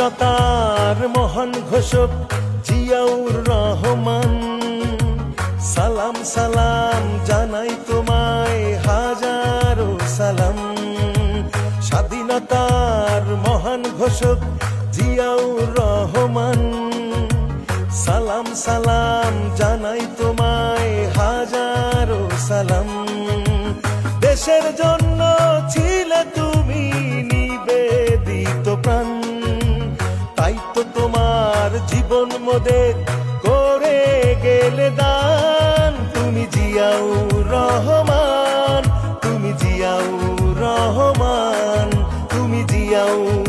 স্বাধীনতার মহান ঘোষক জিয়াউর রহমান, সালাম সালাম জানাই তোমায় হাজারো সালাম। স্বাধীনতার মহান ঘোষক জিয়াউর রহমান, সালাম সালাম জানাই তোমায় হাজারো সালাম। দেশের জন্য ছিলে তুমি নিবেদিত প্রাণ, তাই তো তোমার জীবন মোদের করে গেলে দান। তুমি জিয়াউর রহমান, তুমি জিয়াউর রহমান, তুমি জিয়াউর